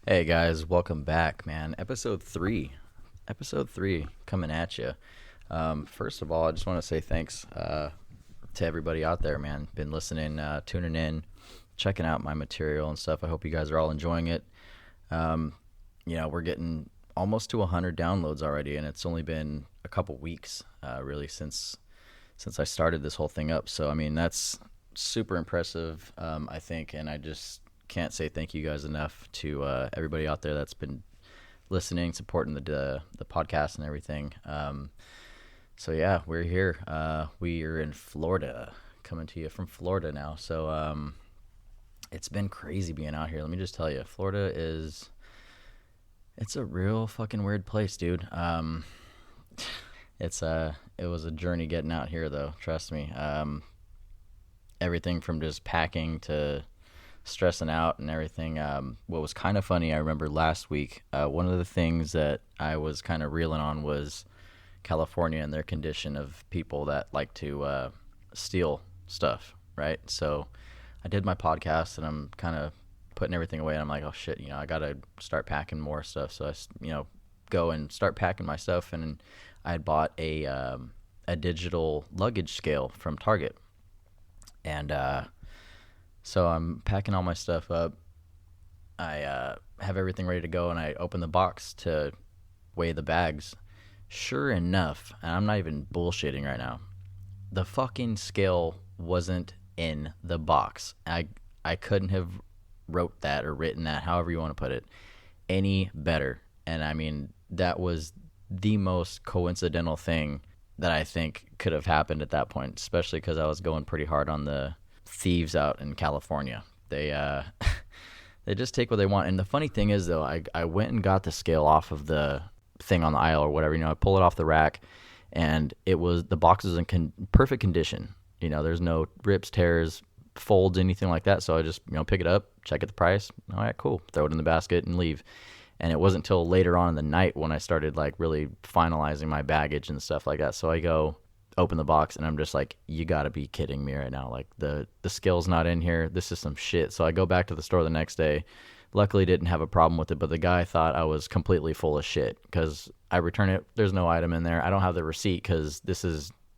Hey guys, welcome back, man. Episode three coming at you. First of all, I just want to say thanks to everybody out there, man. Been listening, tuning in, checking out my material and stuff. I hope you guys are all enjoying it. We're getting almost to 100 downloads already, and it's only been a couple weeks, really, since I started this whole thing up. So, I mean, that's super impressive, I think, and I just can't say thank you guys enough to everybody out there that's been listening, supporting the podcast and everything. So yeah, we're here. We are in Florida, coming to you from Florida now. So it's been crazy being out here. Let me just tell you, Florida it's a real fucking weird place, dude. It was a journey getting out here, though. Trust me. Everything from just packing to stressing out and everything. What was kind of funny, I remember last week, one of the things that I was kind of reeling on was California and their condition of people that like to steal stuff, right? So I did my podcast and I'm kind of putting everything away and I'm like, oh shit, I got to start packing more stuff. So I go and start packing my stuff, and I had bought a digital luggage scale from Target. And so I'm packing all my stuff up. I have everything ready to go, and I open the box to weigh the bags. Sure enough, and I'm not even bullshitting right now, the fucking scale wasn't in the box. I couldn't have wrote that or written that, however you want to put it, any better. And I mean, that was the most coincidental thing that I think could have happened at that point, especially because I was going pretty hard on the thieves out in California. They they just take what they want. And the funny thing is, though, I went and got the scale off of the thing on the aisle or whatever. I pull it off the rack, and the box was in perfect condition. There's no rips, tears, folds, anything like that. So I just pick it up, check at the price. All right, cool. Throw it in the basket and leave. And it wasn't until later on in the night when I started like really finalizing my baggage and stuff like that. So I go open the box and I'm just like, you gotta be kidding me right now. Like the scale's not in here. This is some shit. So I go back to the store the next day. Luckily didn't have a problem with it, but the guy thought I was completely full of shit because I return it. There's no item in there. I don't have the receipt because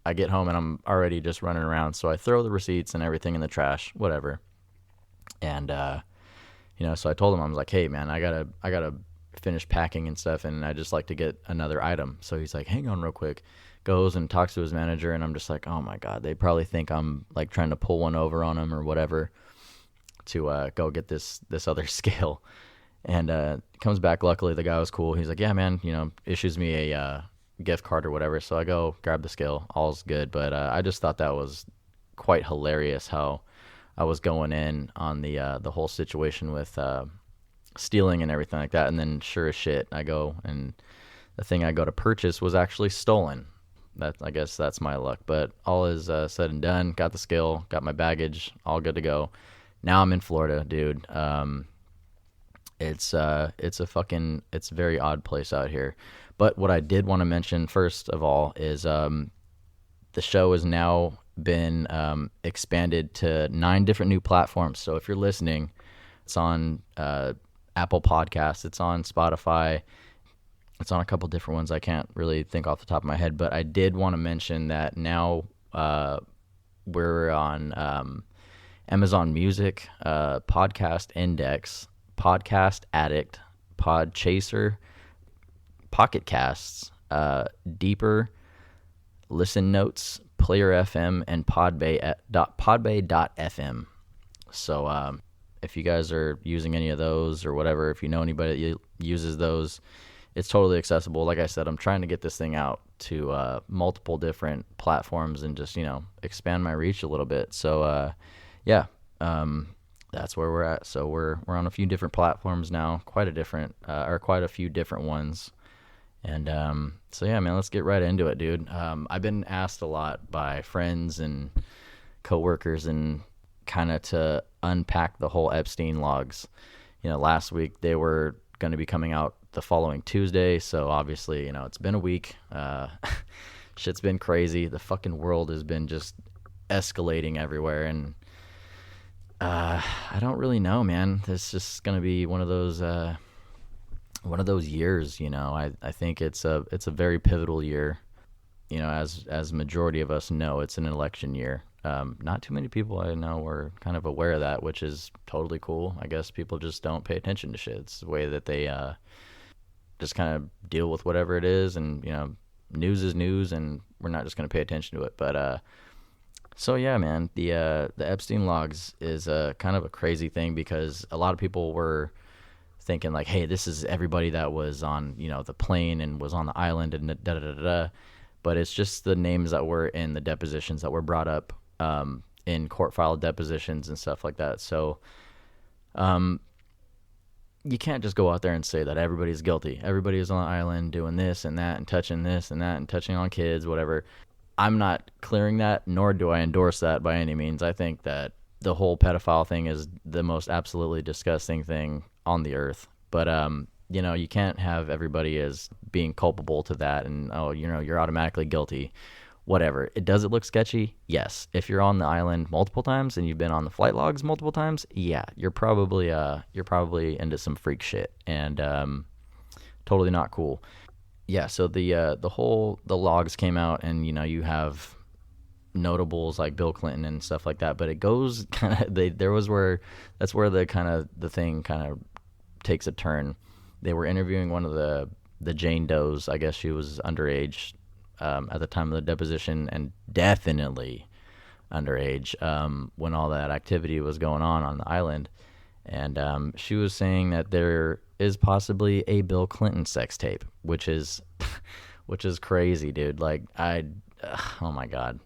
I get home and I'm already just running around. So I throw the receipts and everything in the trash, whatever. And, so I told him, I was like, hey man, I gotta finish packing and stuff, and I just like to get another item. So he's like, hang on real quick, goes and talks to his manager, and I'm just like, oh my God, they probably think I'm like trying to pull one over on him or whatever to go get this other scale. And comes back, luckily the guy was cool. He's like, yeah man, issues me a gift card or whatever. So I go grab the scale, all's good. But I just thought that was quite hilarious how I was going in on the whole situation with stealing and everything like that. And then sure as shit, I go and the thing I go to purchase was actually stolen. I guess that's my luck. But all is said and done. Got the scale, got my baggage, all good to go. Now I'm in Florida, dude. It's a very odd place out here. But what I did want to mention first of all is the show has now been expanded to 9 different new platforms. So if you're listening, it's on Apple Podcasts, it's on Spotify, it's on a couple different ones. I can't really think off the top of my head, but I did want to mention that now we're on Amazon Music, Podcast Index, Podcast Addict, Podchaser, Pocket Casts, Deeper, Listen Notes, Player FM, and Podbay.fm. So if you guys are using any of those or whatever, if you know anybody that uses those, it's totally accessible. Like I said, I'm trying to get this thing out to multiple different platforms and just, expand my reach a little bit. So, that's where we're at. So we're on a few different platforms now, quite a few different ones. And so, yeah, man, let's get right into it, dude. I've been asked a lot by friends and coworkers and kind of to unpack the whole Epstein logs. Last week they were going to be coming out the following Tuesday. So obviously, it's been a week. Shit's been crazy. The fucking world has been just escalating everywhere. And I don't really know, man. It's just going to be one of those one of those years. I think it's a very pivotal year. As majority of us know, it's an election year. Not too many people I know were kind of aware of that, which is totally cool. I guess people just don't pay attention to shit. It's the way that they just kind of deal with whatever it is, and news is news, and we're not just going to pay attention to it. But so yeah, man, the Epstein logs is kind of a crazy thing, because a lot of people were thinking like, hey, this is everybody that was on the plane and was on the island and da da da da. But it's just the names that were in the depositions that were brought up in court file depositions and stuff like that. So you can't just go out there and say that everybody's guilty. Everybody is on the island doing this and that and touching this and that and touching on kids, whatever. I'm not clearing that, nor do I endorse that by any means. I think that the whole pedophile thing is the most absolutely disgusting thing on the earth. But you can't have everybody as being culpable to that, and you're automatically guilty. Whatever. Does it look sketchy? Yes. If you're on the island multiple times and you've been on the flight logs multiple times, yeah, you're probably into some freak shit, and totally not cool. Yeah. So the logs came out, and you have notables like Bill Clinton and stuff like that, but it goes kind of that's where the thing kind of takes a turn. They were interviewing one of the Jane Does. I guess she was underage at the time of the deposition, and definitely underage when all that activity was going on the island. And she was saying that there is possibly a Bill Clinton sex tape, which is crazy, dude. Like, oh my God.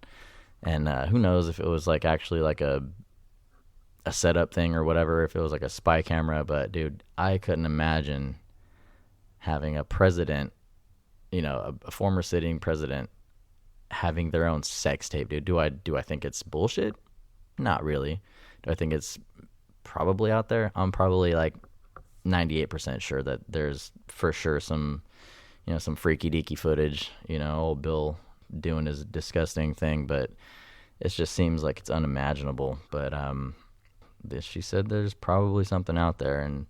And who knows if it was like actually like a setup thing or whatever, if it was like a spy camera. But dude, I couldn't imagine having a president, a former sitting president, having their own sex tape, dude. Do I think it's bullshit? Not really. Do I think it's probably out there? I'm probably like 98% sure that there's for sure some freaky deaky footage, old Bill doing his disgusting thing, but it just seems like it's unimaginable. But she said there's probably something out there, and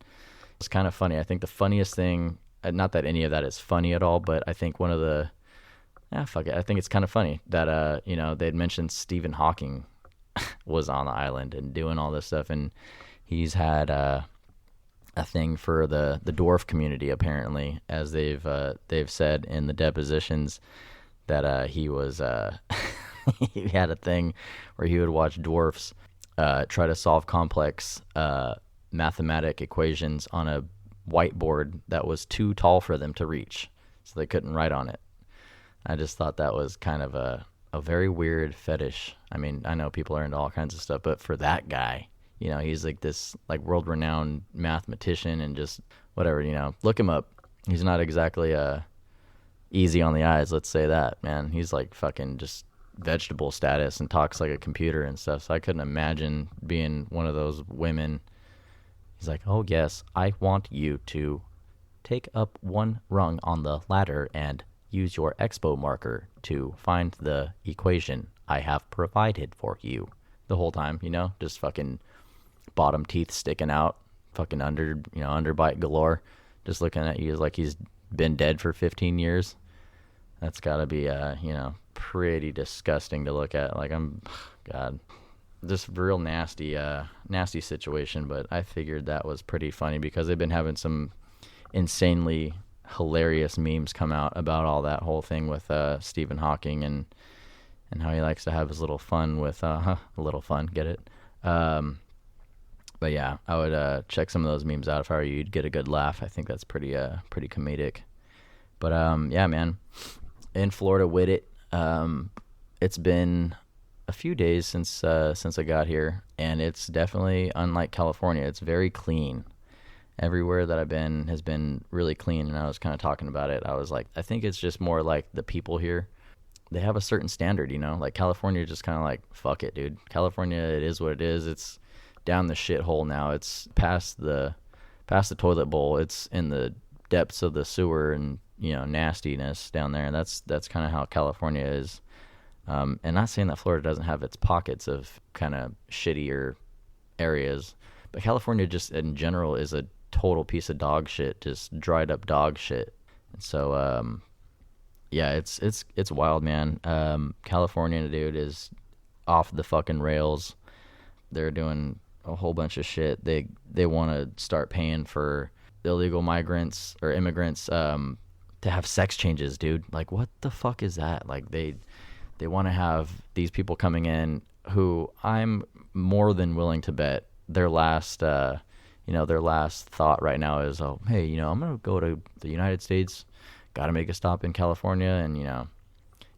it's kind of funny. I think the funniest thing, not that any of that is funny at all, but I think one of the, fuck it, I think it's kind of funny that, they'd mentioned Stephen Hawking was on the island and doing all this stuff, and he's had a thing for the dwarf community, apparently, as they've said in the depositions, that he was he had a thing where he would watch dwarfs try to solve complex mathematic equations on a whiteboard that was too tall for them to reach, so they couldn't write on it. I just thought that was kind of a very weird fetish. I mean, I know people are into all kinds of stuff, but for that guy, he's like this like world-renowned mathematician and just whatever, look him up. He's not exactly easy on the eyes, let's say that, man. He's like fucking just vegetable status and talks like a computer and stuff, so I couldn't imagine being one of those women. He's like, oh yes, I want you to take up one rung on the ladder and use your expo marker to find the equation I have provided for you. The whole time, just fucking bottom teeth sticking out, fucking underbite galore, just looking at you like he's been dead for 15 years. That's gotta be, pretty disgusting to look at. Like, God, just real nasty situation. But I figured that was pretty funny because they've been having some insanely hilarious memes come out about all that whole thing with Stephen Hawking and how he likes to have his little fun with a little fun, get it? But yeah, I would check some of those memes out if I were you. You'd get a good laugh. I think that's pretty comedic. But yeah, man, in Florida with it. It's been a few days since I got here, and it's definitely unlike California. It's very clean. Everywhere that I've been has been really clean, and I was kind of talking about it. I was like, I think it's just more like the people here. They have a certain standard, like California just kind of like, fuck it, dude. California, it is what it is. It's down the shithole now. It's past the toilet bowl. It's in the depths of the sewer and, nastiness down there. And that's kind of how California is. And not saying that Florida doesn't have its pockets of kind of shittier areas, but California just in general is a total piece of dog shit, just dried up dog shit. And so yeah, it's wild, man. California, dude, is off the fucking rails. They're doing a whole bunch of shit. They want to start paying for illegal migrants or immigrants to have sex changes, dude. Like, what the fuck is that? Like, they want to have these people coming in who I'm more than willing to bet their last their last thought right now is, oh, hey, I'm gonna go to the United States, gotta make a stop in California and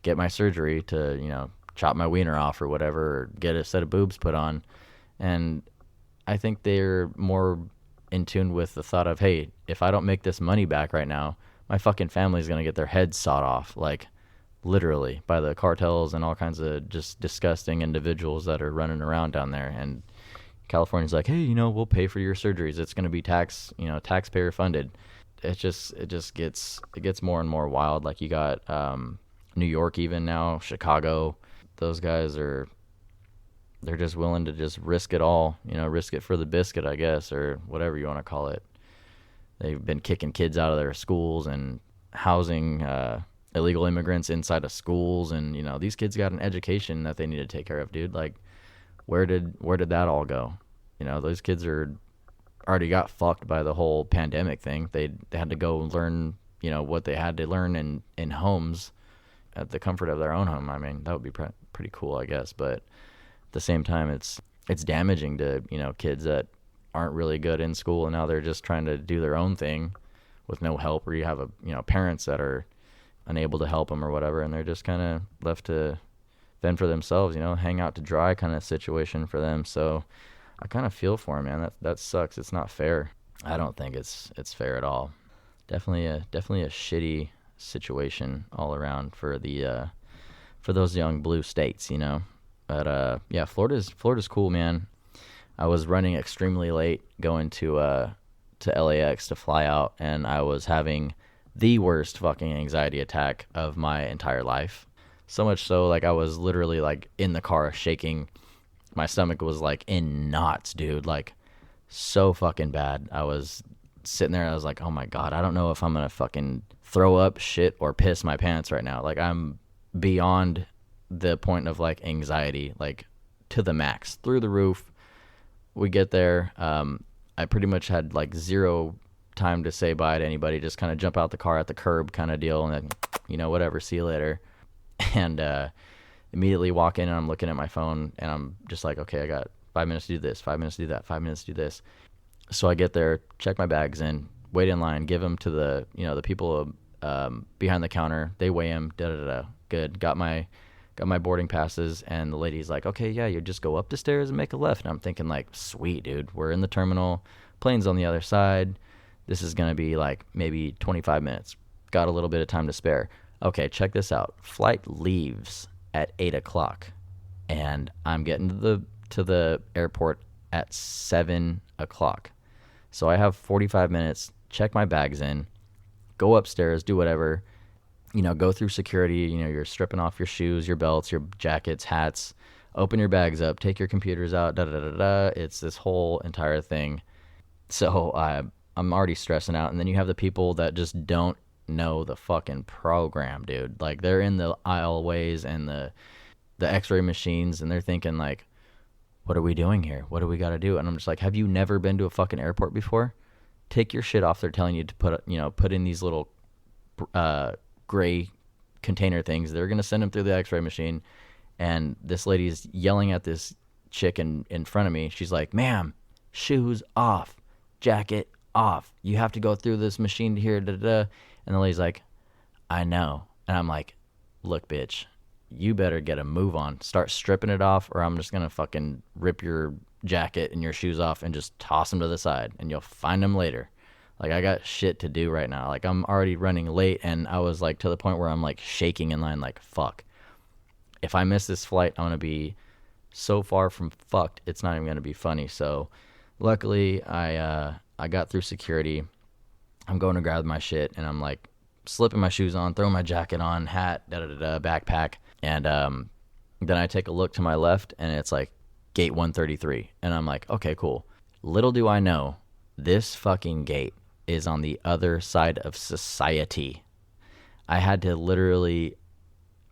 get my surgery to chop my wiener off or whatever, or get a set of boobs put on. And I think they're more in tune with the thought of, hey, if I don't make this money back right now, my fucking family's going to get their heads sawed off, like literally, by the cartels and all kinds of just disgusting individuals that are running around down there. And California's like, hey, we'll pay for your surgeries. It's going to be taxpayer funded. It gets more and more wild. Like, you got New York even now, Chicago. Those guys they're just willing to just risk it all, risk it for the biscuit, I guess, or whatever you want to call it. They've been kicking kids out of their schools and housing illegal immigrants inside of schools. And, these kids got an education that they need to take care of, dude. Like, where did that all go? Those kids already got fucked by the whole pandemic thing. They had to go learn, what they had to learn in homes at the comfort of their own home. I mean, that would be pretty cool, I guess. But at the same time, it's damaging to, kids that aren't really good in school, and now they're just trying to do their own thing with no help, or you have parents that are unable to help them or whatever, and they're just kind of left to fend for themselves, hang out to dry kind of situation for them. So I kind of feel for them, man. That sucks. It's not fair. I don't think it's fair at all. Definitely a shitty situation all around for those young blue states, But yeah, Florida's cool, man. I was running extremely late going to LAX to fly out, and I was having the worst fucking anxiety attack of my entire life. So much so, like, I was literally, like, in the car shaking. My stomach was, like, in knots, dude. Like, so fucking bad. I was sitting there, I was like, oh my God, I don't know if I'm gonna fucking throw up, shit, or piss my pants right now. Like, I'm beyond the point of, like, anxiety, like, to the max, through the roof. We get there. I pretty much had, like, zero time to say bye to anybody, just kind of jump out the car at the curb kind of deal, and then, whatever, see you later. And immediately walk in, and I'm looking at my phone, and I'm just like, okay, I got 5 minutes to do this, 5 minutes to do that, 5 minutes to do this. So I get there, check my bags in, wait in line, give them to the people behind the counter. They weigh them, good. Got my boarding passes, and the lady's like, okay, yeah, you just go up the stairs and make a left. And I'm thinking, like, sweet, dude, we're in the terminal, plane's on the other side. This is going to be like maybe 25 minutes. Got a little bit of time to spare. Okay, check this out. Flight leaves at 8 o'clock, and I'm getting to the airport at 7 o'clock. So I have 45 minutes, check my bags in, go upstairs, do whatever, go through security. You're stripping off your shoes, your belts, your jackets, hats, open your bags up, take your computers out, It's this whole entire thing. So I'm already stressing out. And then you have the people that just don't know the fucking program, dude. Like, they're in the aisleways and the x-ray machines, and they're thinking, like, what are we doing here? What do we got to do? And I'm just like, have you never been to a fucking airport before? Take your shit off. They're telling you to put in these little gray container things. They're going to send them through the x-ray machine. And this lady's yelling at this chick in front of me. She's like, ma'am, shoes off, jacket off. You have to go through this machine here. And the lady's like, I know. And I'm like, look, bitch, you better get a move on. Start stripping it off, or I'm just going to fucking rip your jacket and your shoes off and just toss them to the side, and you'll find them later. Like, I got shit to do right now. Like, I'm already running late, and I was, like, to the point where I'm, like, shaking in line, like, fuck. If I miss this flight, I'm going to be so far from fucked, it's not even going to be funny. So, luckily, I got through security. I'm going to grab my shit, and I'm, like, slipping my shoes on, throwing my jacket on, hat, backpack. And then I take a look to my left, and it's like gate 133. And I'm like, okay, cool. Little do I know, This fucking gate is on the other side of society. I had to literally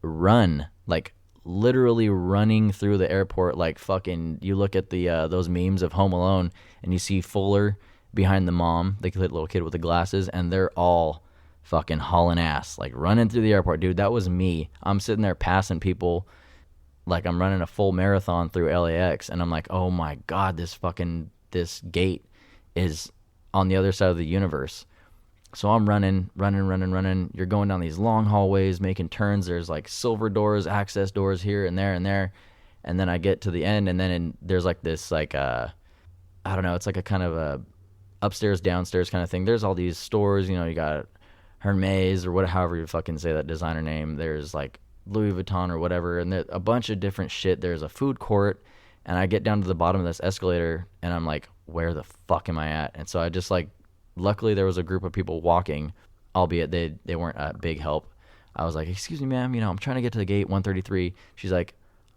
run, like literally running through the airport, like fucking. You look at the those memes of Home Alone, and you see Fuller behind the mom, the little kid with the glasses, and they're all fucking hauling ass, like running through the airport, dude. That was me. I'm sitting there passing people, like I'm running a full marathon through LAX, and I'm like, oh my god, this gate is on the other side of the universe. So I'm running. You're going down these long hallways, making turns. There's like silver doors, access doors here and there and there. And then I get to the end, and then there's like this, like, I don't know, it's like a kind of a upstairs, downstairs kind of thing. There's all these stores, you know, you got Hermes or however you fucking say that designer name. There's like Louis Vuitton or whatever, and there's a bunch of different shit. There's a food court, and I get down to the bottom of this escalator, and I'm like, where the fuck am I at? And so I just like, luckily there was a group of people walking, albeit they weren't a big help. I was like, excuse me, ma'am, you know, I'm trying to get to the gate 133. She's like,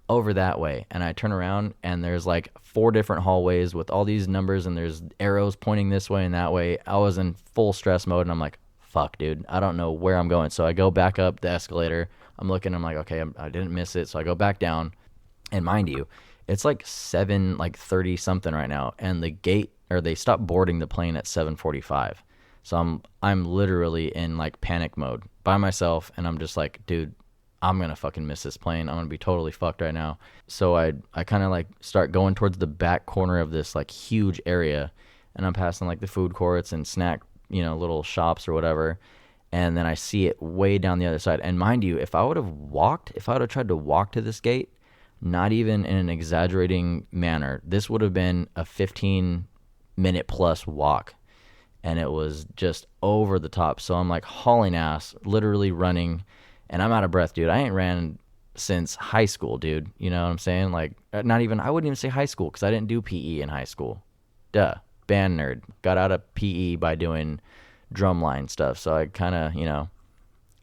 over that way. And I turn around, and there's like 4 different hallways with all these numbers, and there's arrows pointing this way and that way. I was in full stress mode, and I'm like, fuck, dude, I don't know where I'm going. So I go back up the escalator. I'm looking, I'm like, okay, I didn't miss it. So I go back down, and mind you, it's like 7:30 something right now, and the gate, or they stopped boarding the plane at 7:45. So I'm literally in like panic mode by myself, and I'm just like, dude, I'm gonna fucking miss this plane. I'm gonna be totally fucked right now. So I kind of like start going towards the back corner of this like huge area, and I'm passing like the food courts and snack, you know, little shops or whatever. And then I see it way down the other side. And mind you, if I would have tried to walk to this gate, not even in an exaggerating manner, this would have been a 15-minute plus walk. And it was just over the top. So I'm like hauling ass, literally running, and I'm out of breath, dude. I ain't ran since high school, dude. You know what I'm saying? Like, I wouldn't even say high school, because I didn't do PE in high school. Duh. Band nerd. Got out of PE by doing drumline stuff. So I kind of, you know,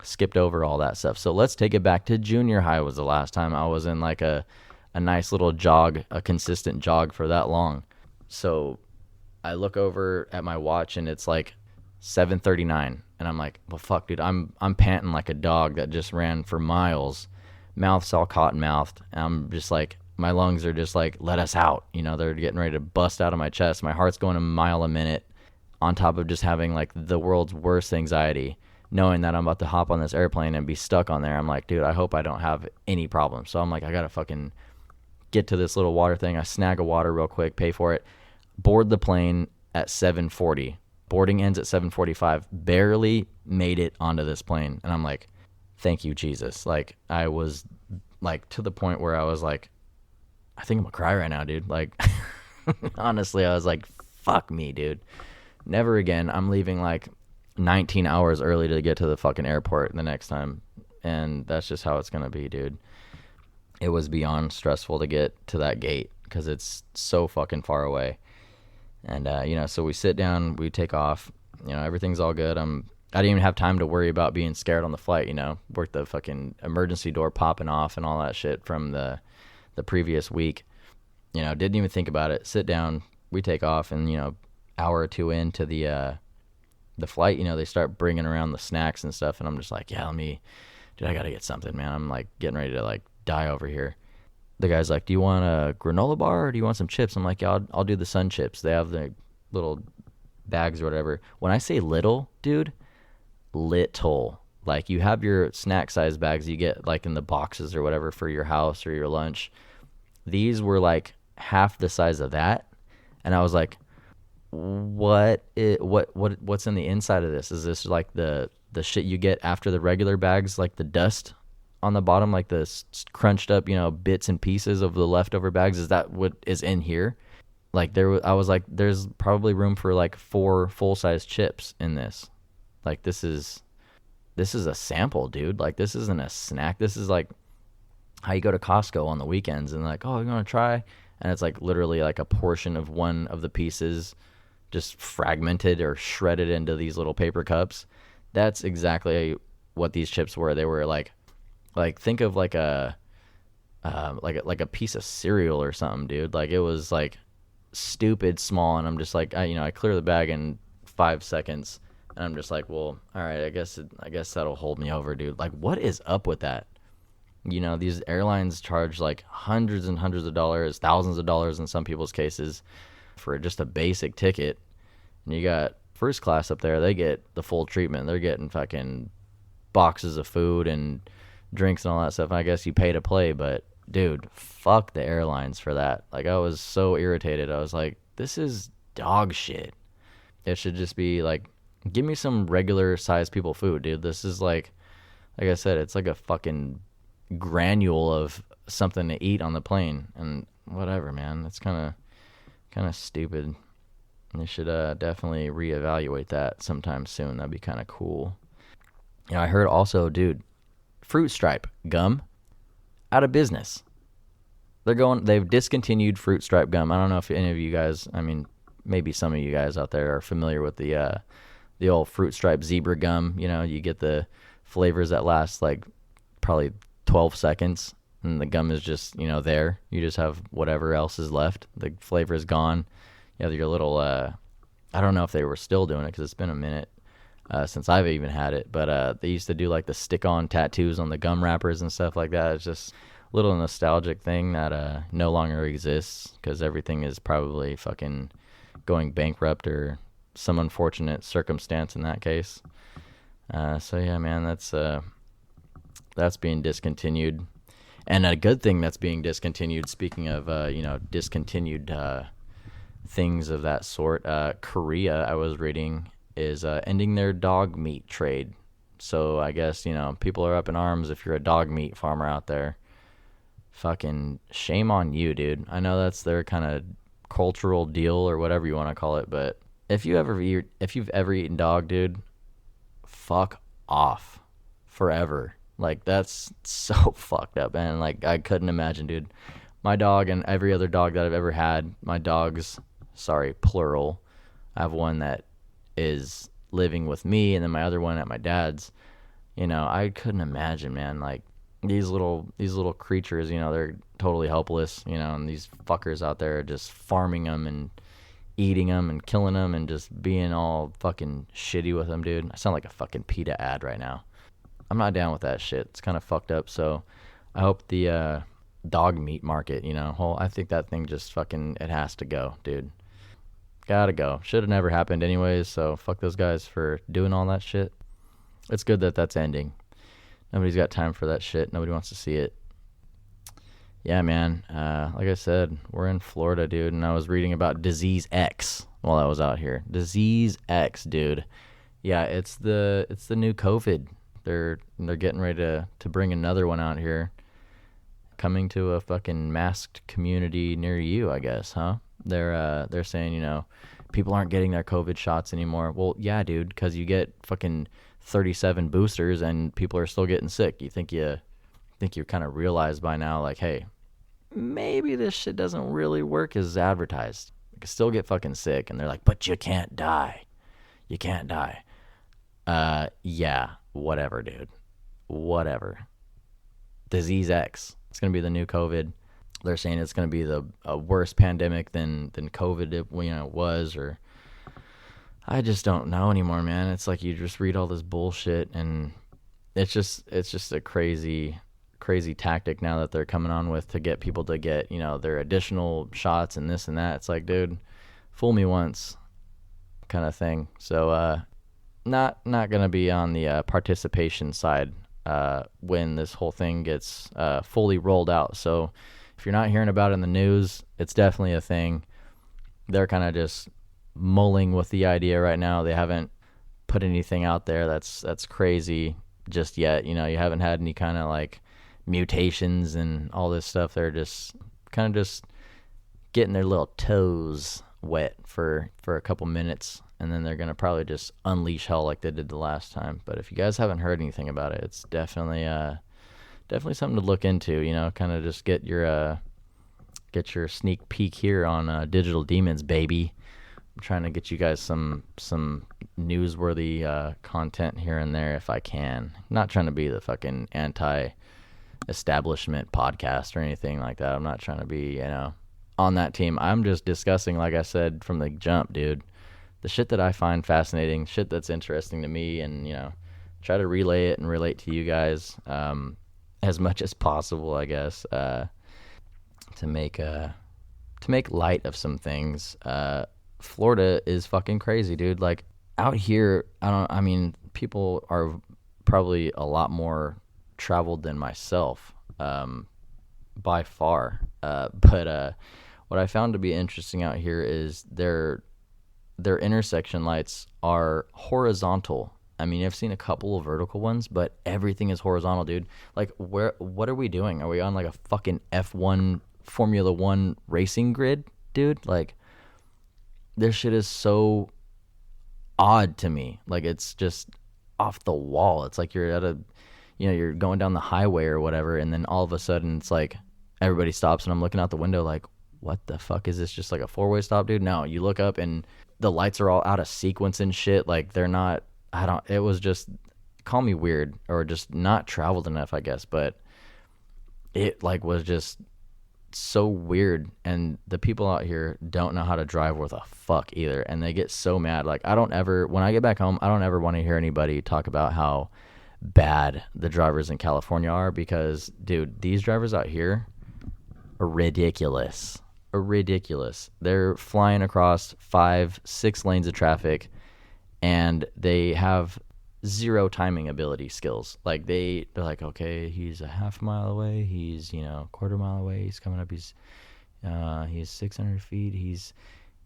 skipped over all that stuff. So let's take it back to junior high. Was the last time I was in like a nice little jog, a consistent jog for that long. So I look over at my watch, and it's like 7:39, and I'm like, well, fuck, dude, I'm panting like a dog that just ran for miles, mouth's all cotton mouthed. I'm just like, my lungs are just like, let us out, you know, they're getting ready to bust out of my chest. My heart's going a mile a minute, on top of just having like the world's worst anxiety, knowing that I'm about to hop on this airplane and be stuck on there. I'm like, dude, I hope I don't have any problems. So I'm like, I gotta fucking get to this little water thing. I snag a water real quick, pay for it, board the plane at 7:40. Boarding ends at 7:45. Barely made it onto this plane. And I'm like, thank you, Jesus. Like, I was like to the point where I was like, I think I'm gonna cry right now, dude. Like, honestly, I was like, fuck me, dude. Never again. I'm leaving like 19 hours early to get to the fucking airport the next time. And that's just how it's gonna be, dude. It was beyond stressful to get to that gate, because it's so fucking far away. And, you know, so we sit down, we take off, you know, everything's all good. I didn't even have time to worry about being scared on the flight, you know, worked the fucking emergency door popping off and all that shit from the previous week. You know, didn't even think about it. Sit down, we take off, and, you know, hour or two into the flight, you know, they start bringing around the snacks and stuff, and I'm just like, yeah, dude, I gotta get something, man. I'm like getting ready to like die over here. The guy's like, do you want a granola bar or do you want some chips? I'm like, yeah, I'll do the Sun Chips. They have the little bags or whatever. When I say little, dude, little. Like, you have your snack size bags you get like in the boxes or whatever for your house or your lunch. These were like half the size of that. And I was like, what's in the inside of this? Is this like the shit you get after the regular bags, like the dust on the bottom, like the crunched up, you know, bits and pieces of the leftover bags? Is that what is in here? Like, I was like, there's probably room for like 4 full-size chips in this. Like, this is a sample, dude. Like, this isn't a snack. This is like how you go to Costco on the weekends and like, oh, you want to try? And it's like literally like a portion of one of the pieces just fragmented or shredded into these little paper cups. That's exactly what these chips were. They were like think of like a piece of cereal or something, dude. Like, it was like stupid small, and I'm just like, I clear the bag in 5 seconds, and I'm just like, well, all right, I guess that'll hold me over, dude. Like, what is up with that? These airlines charge like hundreds and hundreds of dollars, thousands of dollars in some people's cases for just a basic ticket. And you got first class up there, they get the full treatment. They're getting fucking boxes of food and drinks and all that stuff. And I guess you pay to play, but dude, fuck the airlines for that. Like, I was so irritated. I was like, this is dog shit. It should just be like, give me some regular sized people food, dude. This is like I said, it's like a fucking granule of something to eat on the plane, and whatever, man. It's kind of stupid. They should definitely reevaluate that sometime soon. That'd be kind of cool. I heard also, dude, Fruit Stripe gum out of business. They've discontinued Fruit Stripe gum. I don't know if any of you guys, I mean, maybe some of you guys out there are familiar with the old Fruit Stripe zebra gum. You get the flavors that last like probably 12 seconds, and the gum is just, there. You just have whatever else is left. The flavor is gone. You have your little, I don't know if they were still doing it because it's been a minute since I've even had it, but they used to do like the stick-on tattoos on the gum wrappers and stuff like that. It's just a little nostalgic thing that no longer exists because everything is probably fucking going bankrupt or some unfortunate circumstance in that case. So yeah, man, that's being discontinued. And a good thing that's being discontinued, speaking of discontinued things of that sort, Korea, I was reading, is ending their dog meat trade. So I guess, people are up in arms if you're a dog meat farmer out there. Fucking shame on you, dude. I know that's their kind of cultural deal or whatever you want to call it, but if you've ever eaten dog, dude, fuck off forever. Like, that's so fucked up, man. Like, I couldn't imagine, dude. My dog and every other dog that I've ever had, my dogs, sorry, plural. I have one that is living with me, and then my other one at my dad's. I couldn't imagine, man. Like, these little creatures, they're totally helpless, and these fuckers out there are just farming them and eating them and killing them and just being all fucking shitty with them, dude. I sound like a fucking PETA ad right now. I'm not down with that shit. It's kind of fucked up. So I hope the dog meat market, I think that thing just fucking, it has to go, dude. Gotta go. Should have never happened anyways, so fuck those guys for doing all that shit. It's good that that's ending. Nobody's got time for that shit. Nobody wants to see it. Yeah, man. Like I said, we're in Florida, dude, and I was reading about Disease X while I was out here. Disease X, dude. Yeah, it's the new COVID. They're getting ready to bring another one out here. Coming to a fucking masked community near you, I guess, huh? They're saying, people aren't getting their COVID shots anymore. Well, yeah, dude, because you get fucking 37 boosters and people are still getting sick. You think you kind of realize by now, like, hey, maybe this shit doesn't really work as advertised. You can still get fucking sick, and they're like, but you can't die. You can't die. Yeah, whatever, dude. Whatever. Disease X. It's gonna be the new COVID. They're saying it's gonna be a worse pandemic than COVID was, or I just don't know anymore, man. It's like you just read all this bullshit, and it's just a crazy tactic now that they're coming on with to get people to get, their additional shots and this and that. It's like, dude, fool me once kind of thing. So not going to be on the participation side when this whole thing gets fully rolled out. So if you're not hearing about it in the news, it's definitely a thing. They're kind of just mulling with the idea right now. They haven't put anything out there that's crazy just yet. You haven't had any kind of like mutations and all this stuff. They're just kind of just getting their little toes wet for a couple minutes, and then they're gonna probably just unleash hell like they did the last time. But if you guys haven't heard anything about it, it's definitely something to look into. Kind of just get your sneak peek here on Digital Demons, baby. I'm trying to get you guys some newsworthy content here and there if I can. I'm not trying to be the fucking anti-establishment podcast or anything like that. I'm not trying to be, on that team. I'm just discussing, like I said from the jump, dude, the shit that I find fascinating, shit that's interesting to me, and try to relay it and relate to you guys as much as possible, I guess, to make light of some things. Florida is fucking crazy, dude. Like out here, I mean, people are probably a lot more traveled than myself, by far. But what I found to be interesting out here is their intersection lights are horizontal. I mean, I've seen a couple of vertical ones, but everything is horizontal, dude. Like, what are we doing? Are we on like a fucking F1 Formula 1 racing grid, dude? Like, this shit is so odd to me. Like, it's just off the wall. It's like you're at you're going down the highway or whatever, and then all of a sudden it's like everybody stops, and I'm looking out the window like, what the fuck is this? Just like a four-way stop, dude? No, you look up and the lights are all out of sequence and shit. Like, they're not. It was just, call me weird or just not traveled enough, I guess, but it like was just so weird. And the people out here don't know how to drive worth a fuck either, and they get so mad. Like, when I get back home, I don't ever want to hear anybody talk about how bad the drivers in California are, because, dude, these drivers out here are ridiculous. They're flying across 5-6 lanes of traffic, and they have zero timing ability skills. Like, they're like, okay, he's a half mile away, he's quarter mile away, he's coming up, he's 600 feet,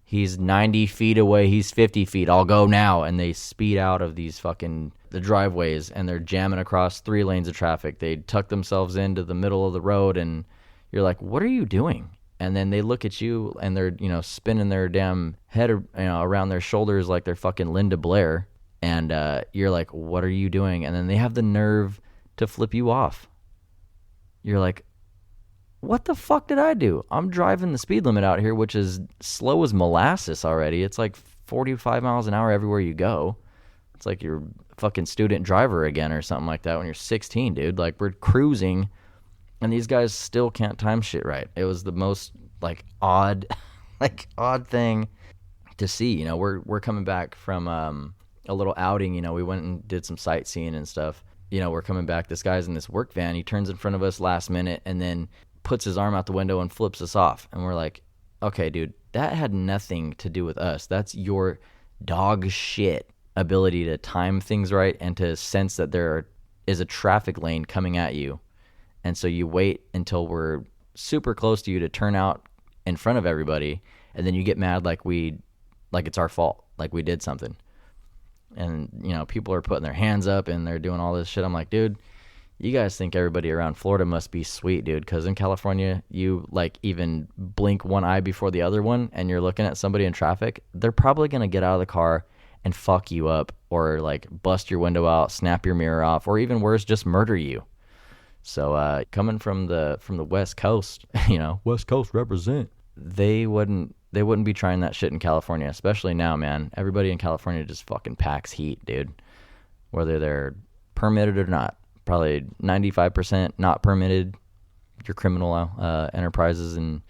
he's 90 feet away, he's 50 feet, I'll go now. And they speed out of these fucking the driveways, and they're jamming across 3 lanes of traffic. They tuck themselves into the middle of the road, and you're like, what are you doing? And then they look at you, and they're spinning their damn head around their shoulders like they're fucking Linda Blair, and you're like, what are you doing? And then they have the nerve to flip you off. You're like, what the fuck did I do? I'm driving the speed limit out here, which is slow as molasses already. It's like 45 miles an hour everywhere you go. It's like you're a fucking student driver again or something like that when you're 16, dude. Like, we're cruising, and these guys still can't time shit right. It was the most odd thing to see. We're coming back from a little outing. We went and did some sightseeing and stuff. We're coming back. This guy's in this work van. He turns in front of us last minute and then puts his arm out the window and flips us off. And we're like, okay, dude, that had nothing to do with us. That's your dog shit ability to time things right and to sense that there is a traffic lane coming at you. And so you wait until we're super close to you to turn out in front of everybody, and then you get mad like it's our fault, like we did something. And, people are putting their hands up and they're doing all this shit. I'm like, dude, you guys think everybody around Florida must be sweet, dude, because in California, you even blink one eye before the other one and you're looking at somebody in traffic, they're probably going to get out of the car and fuck you up, or bust your window out, snap your mirror off, or even worse, just murder you. So coming from the West Coast, West Coast represent. They wouldn't be trying that shit in California, especially now, man. Everybody in California just fucking packs heat, dude. Whether they're permitted or not. Probably 95% not permitted. Your criminal enterprises and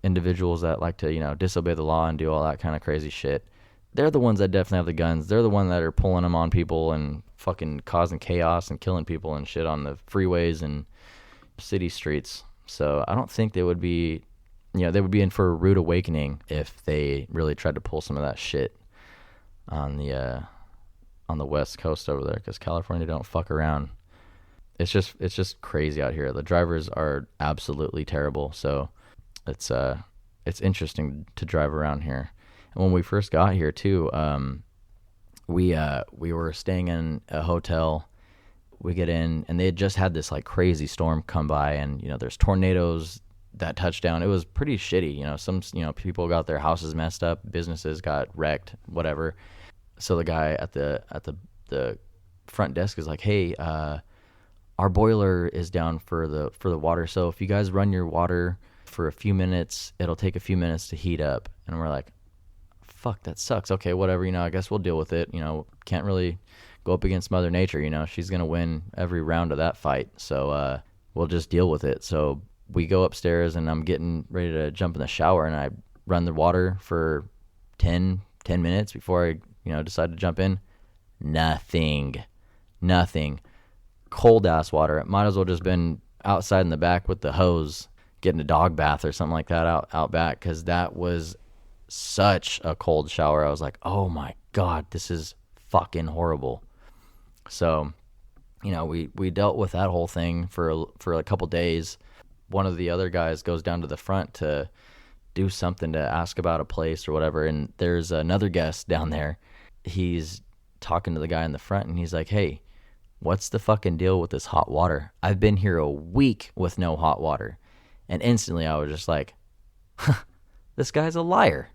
individuals that like to, disobey the law and do all that kind of crazy shit. They're the ones that definitely have the guns. They're the ones that are pulling them on people and fucking causing chaos and killing people and shit on the freeways and city streets. So I don't think they would be, they would be in for a rude awakening if they really tried to pull some of that shit on the West Coast over there, because California don't fuck around. It's just crazy out here. The drivers are absolutely terrible. So it's interesting to drive around here. And when we first got here too, we were staying in a hotel. We get in, and they had just had this crazy storm come by, and there's tornadoes that touched down. It was pretty shitty. Some people got their houses messed up, businesses got wrecked, whatever. So the guy at the front desk is like, hey, our boiler is down for the water, so if you guys run your water for a few minutes, it'll take a few minutes to heat up. And we're like, fuck, that sucks. Okay, whatever, I guess we'll deal with it. Can't really go up against Mother Nature. She's gonna win every round of that fight, so we'll just deal with it. So we go upstairs, and I'm getting ready to jump in the shower, and I run the water for 10 minutes before I, decide to jump in. Nothing. Cold ass water. It might as well just been outside in the back with the hose, getting a dog bath or something like that out back, because that was such a cold shower. I was like, oh my God, this is fucking horrible. So, we dealt with that whole thing for a couple days. One of the other guys goes down to the front to do something, to ask about a place or whatever, and there's another guest down there. He's talking to the guy in the front, and he's like, hey, what's the fucking deal with this hot water? I've been here a week with no hot water. And instantly I was just like, this guy's a liar.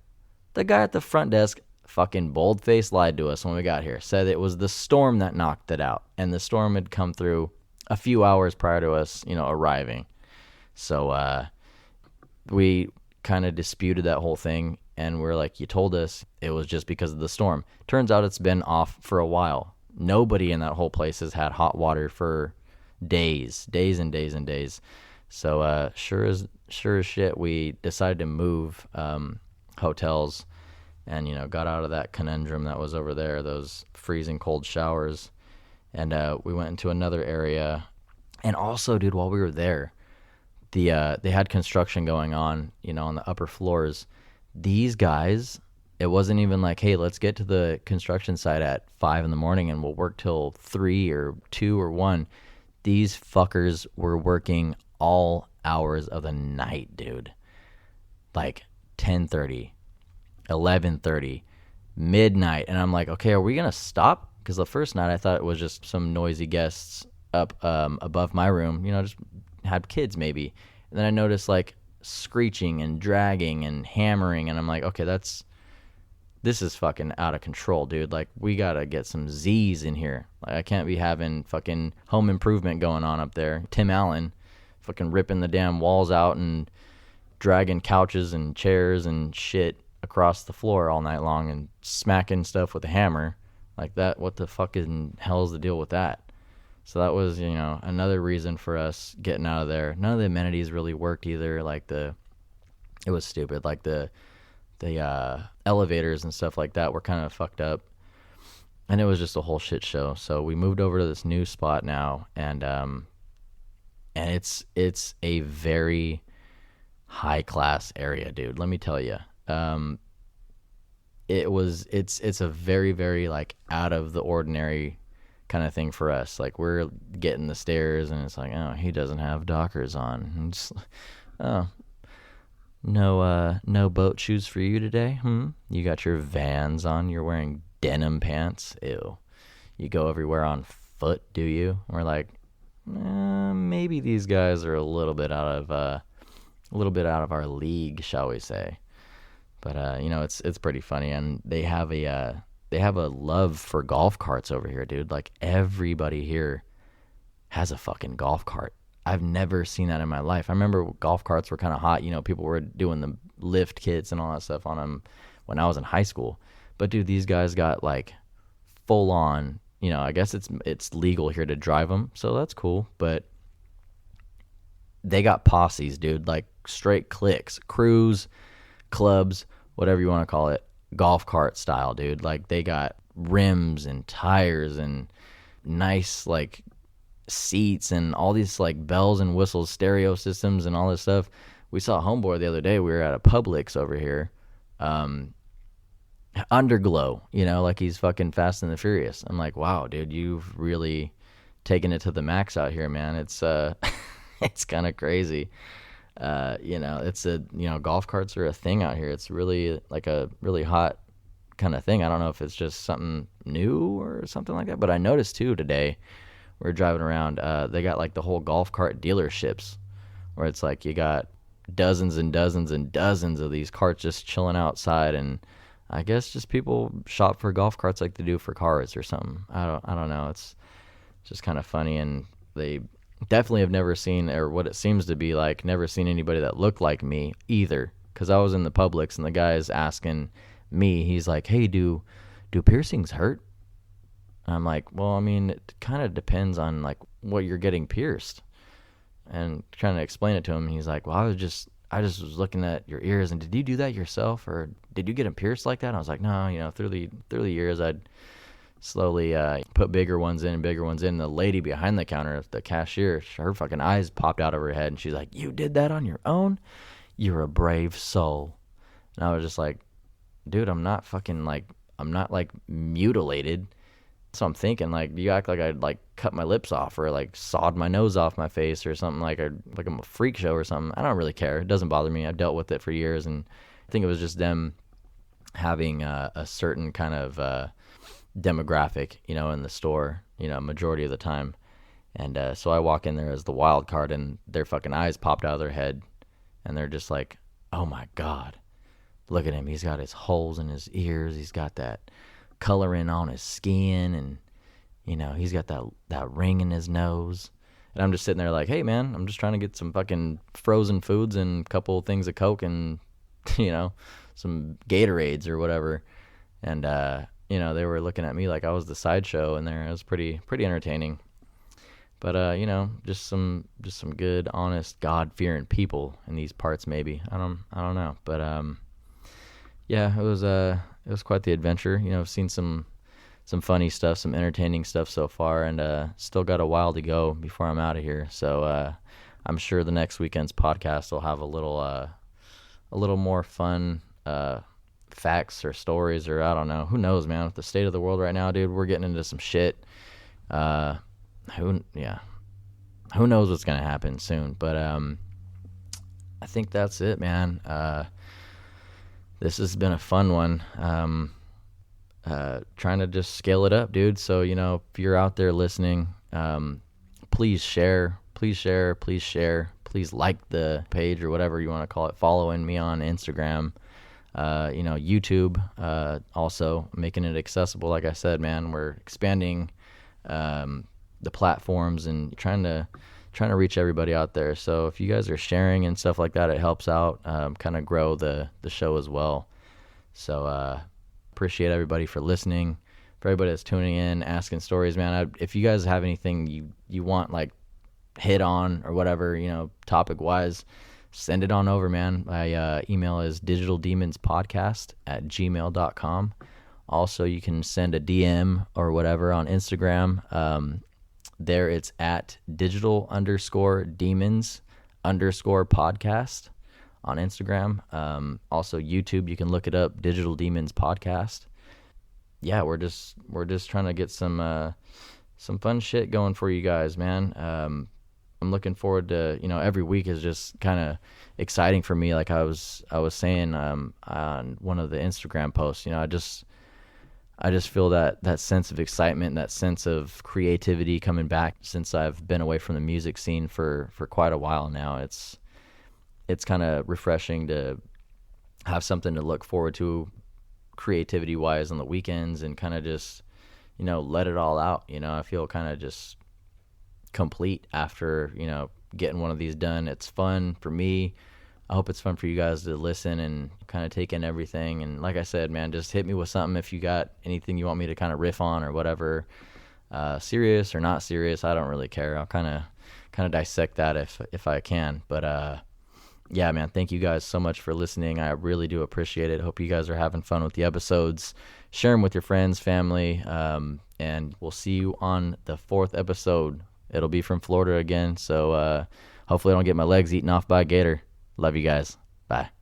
The guy at the front desk fucking bold-faced lied to us when we got here. Said it was the storm that knocked it out. And the storm had come through a few hours prior to us, arriving. So we kind of disputed that whole thing. And we're like, you told us it was just because of the storm. Turns out it's been off for a while. Nobody in that whole place has had hot water for days and days and days. So sure as shit, we decided to move hotels, and got out of that conundrum that was over there, those freezing cold showers, and we went into another area. And also, dude, while we were there, they had construction going on, on the upper floors. These guys, it wasn't even like, hey, let's get to the construction site at 5 a.m. and we'll work till 3 or 2 or 1. These fuckers were working all hours of the night, dude. Like 10:30, 11:30, midnight. And I'm like, okay, are we going to stop? Because the first night I thought it was just some noisy guests up above my room, just had kids maybe. And then I noticed like screeching and dragging and hammering, and I'm like, okay, this is fucking out of control, dude. Like, we gotta get some Z's in here. Like, I can't be having fucking home improvement going on up there. Tim Allen fucking ripping the damn walls out and dragging couches and chairs and shit across the floor all night long and smacking stuff with a hammer like that. What the fucking hell's the deal with that? So that was, another reason for us getting out of there. None of the amenities really worked either. Like it was stupid. Like the elevators and stuff like that were kind of fucked up, and it was just a whole shit show. So we moved over to this new spot now, and it's a very high class area, dude. Let me tell you, it's a very, very like out of the ordinary kind of thing for us. Like, we're getting the stairs, and it's like, oh, he doesn't have Dockers on. And just, oh, no boat shoes for you today? You got your Vans on. You're wearing denim pants. Ew. You go everywhere on foot, do you? We're like, maybe these guys are a little bit out of our league, shall we say? But it's pretty funny, and they have a love for golf carts over here, dude. Like, everybody here has a fucking golf cart. I've never seen that in my life. I remember golf carts were kind of hot. People were doing the lift kits and all that stuff on them when I was in high school. But, dude, these guys got, like, full on, I guess it's legal here to drive them, so that's cool. But they got posses, dude, like straight cliques, crews, clubs, whatever you want to call it, golf cart style, dude. Like, they got rims and tires and nice, like, seats and all these, like, bells and whistles, stereo systems and all this stuff. We saw Homeboy the other day. We were at a Publix over here. Underglow, like he's fucking Fast and the Furious. I'm like, wow, dude, you've really taken it to the max out here, man. It's it's kind of crazy. It's golf carts are a thing out here. It's really like a really hot kind of thing. I don't know if it's just something new or something like that, but I noticed too today, we were driving around, they got like the whole golf cart dealerships where it's like you got dozens and dozens and dozens of these carts just chilling outside, and I guess just people shop for golf carts like they do for cars or something. I don't know. It's just kind of funny, and they definitely have never seen, or what it seems to be like, never seen anybody that looked like me either. Because I was in the Publix, and the guy's asking me, he's like, hey, do piercings hurt? I'm like, well, I mean, it kind of depends on like what you're getting pierced. and trying to explain it to him. And he's like, well, I just was looking at your ears, and did you do that yourself, or did you get them pierced like that? And I was like, no, through the years, I'd slowly put bigger ones in and bigger ones in. And the lady behind the counter, the cashier, her fucking eyes popped out of her head, and she's like, you did that on your own? You're a brave soul. And I was just like, dude, I'm not like mutilated. So I'm thinking, like, you act like I'd like cut my lips off or like sawed my nose off my face or something, like I'm a freak show or something. I don't really care. It doesn't bother me. I've dealt with it for years, and I think it was just them having a certain kind of demographic, in the store, majority of the time. And so I walk in there as the wild card, and their fucking eyes popped out of their head, and they're just like, oh my God, look at him. He's got his holes in his ears. He's got that coloring on his skin, and he's got that ring in his nose. And I'm just sitting there like, hey man, I'm just trying to get some fucking frozen foods and a couple of things of Coke and some Gatorades or whatever. And they were looking at me like I was the sideshow in there. It was pretty entertaining. But just some good, honest, God-fearing people in these parts. Maybe I don't know. But yeah, it was quite the adventure. I've seen some funny stuff, some entertaining stuff so far, and still got a while to go before I'm out of here. So I'm sure the next weekend's podcast will have a little more fun facts or stories, or I don't know. Who knows, man? With the state of the world right now, dude, we're getting into some shit. Who knows what's gonna happen soon? But I think that's it, man. This has been a fun one. Trying to just scale it up, dude. So, if you're out there listening, please share, please like the page or whatever you want to call it. Following me on Instagram, YouTube, also making it accessible. Like I said, man, we're expanding, the platforms and trying to reach everybody out there. So if you guys are sharing and stuff like that, it helps out, kind of grow the show as well. So, appreciate everybody for listening, for everybody that's tuning in, asking stories, man. If you guys have anything you want, like, hit on or whatever, topic wise, send it on over, man. My email is digitaldemonspodcast@gmail.com. Also, you can send a DM or whatever on Instagram. There it's at digital_demons_podcast on Instagram. Also YouTube, you can look it up, Digital Demons Podcast. Yeah, we're just trying to get some fun shit going for you guys, man. I'm looking forward to, every week is just kind of exciting for me. Like I was saying on one of the Instagram posts, I just feel that sense of excitement and that sense of creativity coming back since I've been away from the music scene for quite a while now. It's kind of refreshing to have something to look forward to creativity wise on the weekends and kind of just, let it all out. I feel kind of just complete after, getting one of these done. It's fun for me. I hope it's fun for you guys to listen and kind of take in everything. And like I said, man, just hit me with something if you got anything you want me to kind of riff on or whatever, serious or not serious. I don't really care. I'll kind of dissect that if I can. But yeah, man, thank you guys so much for listening. I really do appreciate it. Hope you guys are having fun with the episodes. Share them with your friends, family, and we'll see you on the 4th episode. It'll be from Florida again, so hopefully I don't get my legs eaten off by a gator. Love you guys. Bye.